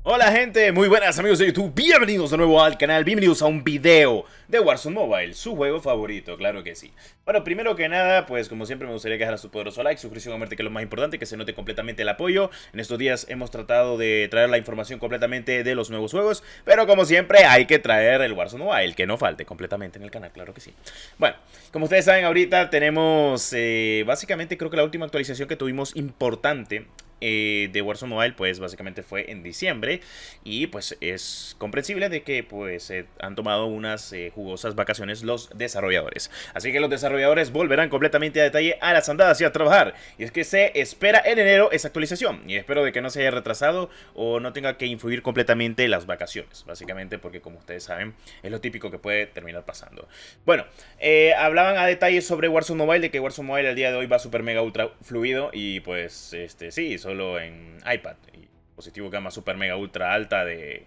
Hola gente, muy buenas amigos de YouTube, bienvenidos de nuevo al canal, bienvenidos a un video de Warzone Mobile, su juego favorito, claro que sí. Bueno, primero que nada, pues como siempre me gustaría que dejaras tu poderoso like, suscripción a muerte, que es lo más importante, que se note completamente el apoyo. En estos días hemos tratado de traer la información completamente de los nuevos juegos, pero como siempre hay que traer el Warzone Mobile, que no falte completamente en el canal, claro que sí. Bueno, como ustedes saben ahorita tenemos básicamente creo que la última actualización que tuvimos importante de Warzone Mobile pues básicamente fue en diciembre y pues es comprensible de que pues han tomado unas jugosas vacaciones los desarrolladores, así que los desarrolladores volverán completamente a detalle a las andadas y a trabajar, y es que se espera en enero esa actualización y espero de que no se haya retrasado o no tenga que influir completamente las vacaciones, básicamente porque como ustedes saben es lo típico que puede terminar pasando. Bueno, hablaban a detalle sobre Warzone Mobile, de que Warzone Mobile al día de hoy va super mega ultra fluido y pues sí, solo en iPad y dispositivo gama super mega ultra alta de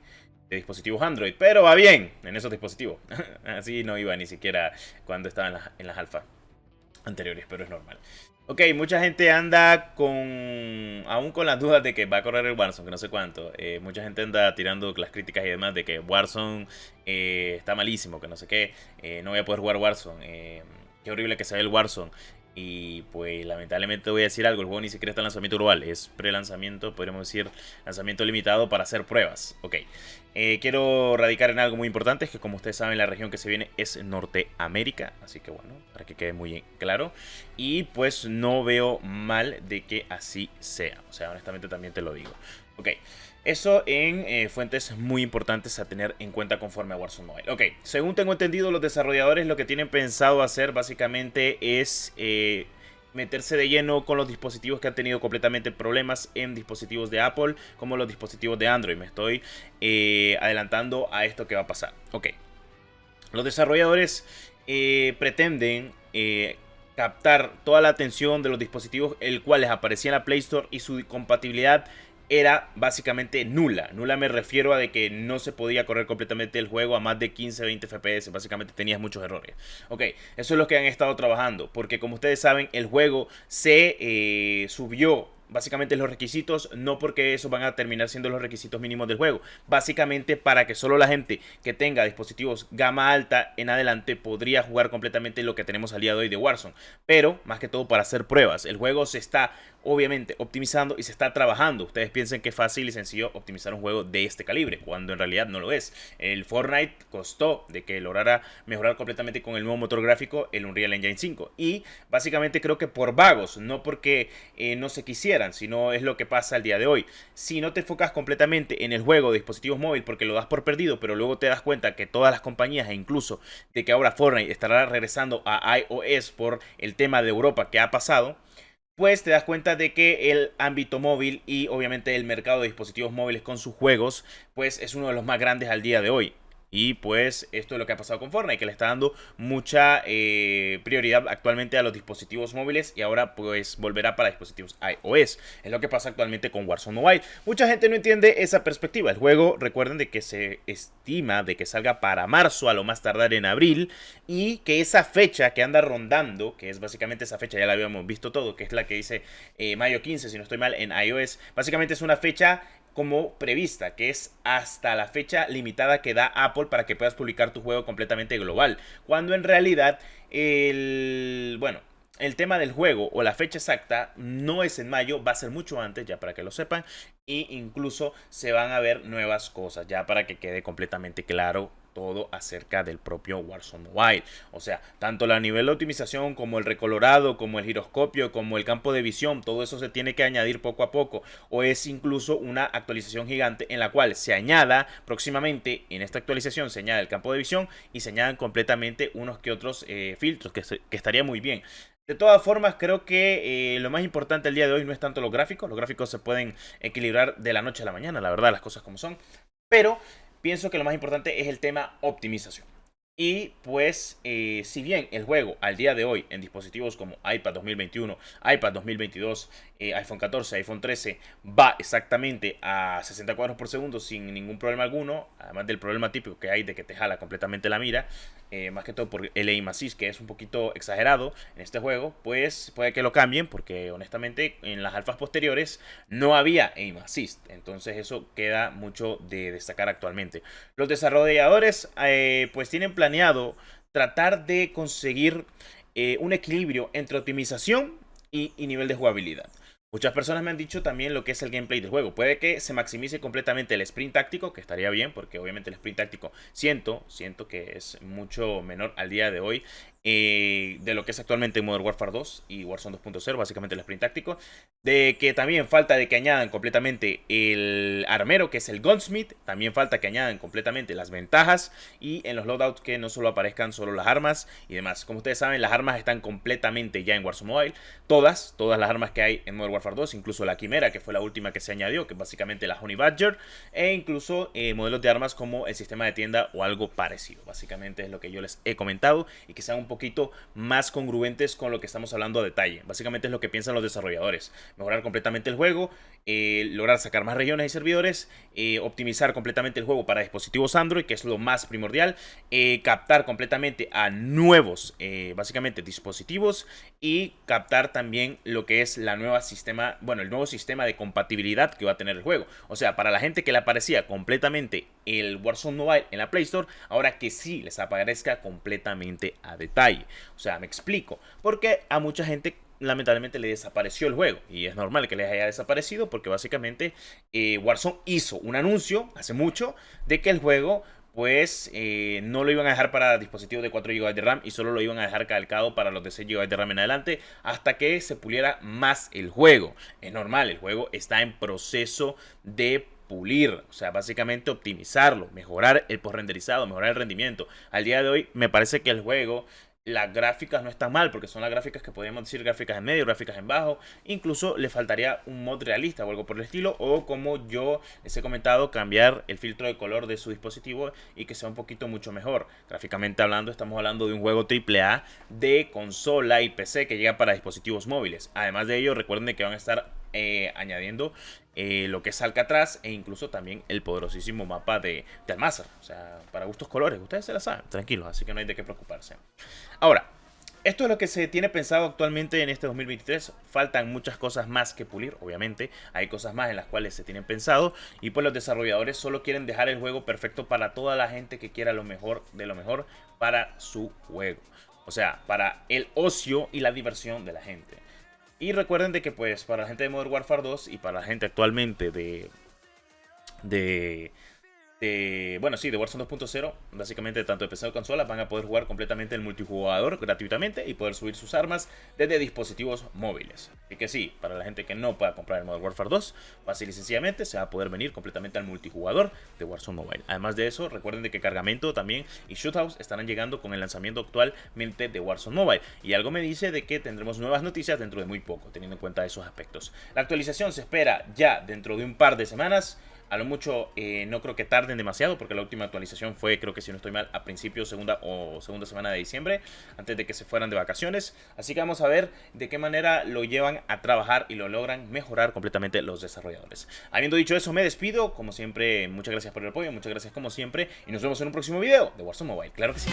dispositivos Android, pero va bien en esos dispositivos. Así no iba ni siquiera cuando estaba en las alfa anteriores, pero es normal. Ok, mucha gente anda aún con las dudas de que va a correr el Warzone, que no sé cuánto. Mucha gente anda tirando las críticas y demás de que Warzone está malísimo, que no sé qué. No voy a poder jugar Warzone. Qué horrible que se ve el Warzone. Y pues lamentablemente voy a decir algo, el juego ni siquiera está en lanzamiento global, es pre-lanzamiento, podríamos decir lanzamiento limitado para hacer pruebas. Ok, quiero radicar en algo muy importante, es que como ustedes saben la región que se viene es Norteamérica, así que bueno, para que quede muy claro. Y pues no veo mal de que así sea, o sea, honestamente también te lo digo. Ok, eso en fuentes muy importantes a tener en cuenta conforme a Warzone Mobile. Ok, según tengo entendido, los desarrolladores lo que tienen pensado hacer básicamente es meterse de lleno con los dispositivos que han tenido completamente problemas en dispositivos de Apple, como los dispositivos de Android. Me estoy adelantando a esto que va a pasar. Ok, los desarrolladores pretenden captar toda la atención de los dispositivos el cual les aparecía en la Play Store y su compatibilidad era básicamente nula. Nula me refiero a de que no se podía correr completamente el juego a más de 15-20 FPS. Básicamente tenías muchos errores. Ok, eso es lo que han estado trabajando. Porque como ustedes saben, el juego se subió básicamente los requisitos, no porque esos van a terminar siendo los requisitos mínimos del juego, básicamente para que solo la gente que tenga dispositivos gama alta en adelante podría jugar completamente lo que tenemos al día de hoy de Warzone, pero más que todo para hacer pruebas. El juego se está obviamente optimizando y se está trabajando. Ustedes piensen que es fácil y sencillo optimizar un juego de este calibre, cuando en realidad no lo es. El Fortnite costó de que lograra mejorar completamente con el nuevo motor gráfico, el Unreal Engine 5, y básicamente creo que por vagos, no porque no se quisieran, sino es lo que pasa al día de hoy. Si no te enfocas completamente en el juego de dispositivos móviles porque lo das por perdido, pero luego te das cuenta que todas las compañías e incluso de que ahora Fortnite estará regresando a iOS por el tema de Europa que ha pasado, pues te das cuenta de que el ámbito móvil y obviamente el mercado de dispositivos móviles con sus juegos pues es uno de los más grandes al día de hoy. Y pues esto es lo que ha pasado con Fortnite, que le está dando mucha prioridad actualmente a los dispositivos móviles y ahora pues volverá para dispositivos iOS. Es lo que pasa actualmente con Warzone Mobile. Mucha gente no entiende esa perspectiva. El juego, recuerden de que se estima de que salga para marzo, a lo más tardar en abril, y que esa fecha que anda rondando, que es básicamente esa fecha, ya la habíamos visto todo, que es la que dice mayo 15, si no estoy mal, en iOS, básicamente es una fecha como prevista, que es hasta la fecha limitada que da Apple para que puedas publicar tu juego completamente global, cuando en realidad el tema del juego o la fecha exacta no es en mayo, va a ser mucho antes, ya para que lo sepan, e incluso se van a ver nuevas cosas, ya para que quede completamente claro todo acerca del propio Warzone Mobile. O sea, tanto la nivel de optimización como el recolorado, como el giroscopio, como el campo de visión, todo eso se tiene que añadir poco a poco. O es incluso una actualización gigante en la cual se añada próximamente, en esta actualización se añade el campo de visión y se añadan completamente unos que otros filtros, que estaría muy bien. De todas formas, creo que lo más importante el día de hoy no es tanto los gráficos. Los gráficos se pueden equilibrar de la noche a la mañana, la verdad, las cosas como son. Pero pienso que lo más importante es el tema optimización. Y pues, si bien el juego al día de hoy en dispositivos como iPad 2021, iPad 2022, iPhone 14, iPhone 13, va exactamente a 60 cuadros por segundo sin ningún problema alguno, además del problema típico que hay de que te jala completamente la mira, más que todo por el aim assist, que es un poquito exagerado en este juego, pues puede que lo cambien, porque honestamente en las alfas posteriores no había aim assist, entonces eso queda mucho de destacar actualmente. Los desarrolladores pues tienen planeado tratar de conseguir un equilibrio entre optimización y nivel de jugabilidad. Muchas personas me han dicho también lo que es el gameplay del juego. Puede que se maximice completamente el sprint táctico, que estaría bien, porque obviamente el sprint táctico siento que es mucho menor al día de hoy de lo que es actualmente Modern Warfare 2 y Warzone 2.0, básicamente el sprint táctico. De que también falta de que añadan completamente el armero, que es el Gunsmith. También falta que añadan completamente las ventajas. Y en los loadouts que no solo aparezcan solo las armas y demás. Como ustedes saben, las armas están completamente ya en Warzone Mobile. Todas las armas que hay en Modern Warfare 2, incluso la Quimera, que fue la última que se añadió, que es básicamente la Honey Badger. E incluso modelos de armas como el sistema de tienda o algo parecido. Básicamente es lo que yo les he comentado y que sean un poquito más congruentes con lo que estamos hablando a detalle. Básicamente es lo que piensan los desarrolladores. Mejorar completamente el juego, lograr sacar más regiones y servidores, optimizar completamente el juego para dispositivos Android, que es lo más primordial, captar completamente a nuevos, básicamente, dispositivos, y captar también lo que es el nuevo sistema de compatibilidad que va a tener el juego. O sea, para la gente que le aparecía completamente el Warzone Mobile en la Play Store, ahora que sí les aparezca completamente a detalle. O sea, me explico, porque a mucha gente lamentablemente le desapareció el juego, y es normal que les haya desaparecido porque básicamente Warzone hizo un anuncio hace mucho de que el juego pues no lo iban a dejar para dispositivos de 4 GB de RAM y solo lo iban a dejar calcado para los de 6 GB de RAM en adelante hasta que se puliera más el juego. Es normal, el juego está en proceso de pulir, o sea, básicamente optimizarlo, mejorar el postrenderizado, mejorar el rendimiento. Al día de hoy me parece que el juego, las gráficas no están mal, porque son las gráficas que podríamos decir gráficas en medio, gráficas en bajo. Incluso le faltaría un mod realista o algo por el estilo, o como yo les he comentado, cambiar el filtro de color de su dispositivo y que sea un poquito mucho mejor. Gráficamente hablando, estamos hablando de un juego AAA de consola y PC que llega para dispositivos móviles. Además de ello, recuerden que van a estar añadiendo lo que es Alcatraz e incluso también el poderosísimo mapa de Almazar. O sea, para gustos colores, ustedes se la saben, tranquilos, así que no hay de qué preocuparse. Ahora, esto es lo que se tiene pensado actualmente en este 2023. Faltan muchas cosas más que pulir, obviamente. Hay cosas más en las cuales se tienen pensado. Y pues los desarrolladores solo quieren dejar el juego perfecto para toda la gente que quiera lo mejor de lo mejor para su juego. O sea, para el ocio y la diversión de la gente. Y recuerden de que pues para la gente de Modern Warfare 2 y para la gente actualmente de Warzone 2.0, básicamente tanto de PC o consolas van a poder jugar completamente el multijugador gratuitamente y poder subir sus armas desde dispositivos móviles. Así que sí, para la gente que no pueda comprar el Modern Warfare 2, fácil y sencillamente se va a poder venir completamente al multijugador de Warzone Mobile. Además de eso, recuerden de que Cargamento también y Shoothouse estarán llegando con el lanzamiento actualmente de Warzone Mobile. Y algo me dice de que tendremos nuevas noticias dentro de muy poco, teniendo en cuenta esos aspectos. La actualización se espera ya dentro de un par de semanas. A lo mucho no creo que tarden demasiado, porque la última actualización fue, creo que si no estoy mal, a principios segunda semana de diciembre, antes de que se fueran de vacaciones. Así que vamos a ver de qué manera lo llevan a trabajar y lo logran mejorar completamente los desarrolladores. Habiendo dicho eso, me despido. Como siempre, muchas gracias por el apoyo, muchas gracias como siempre, y nos vemos en un próximo video de Warzone Mobile. Claro que sí.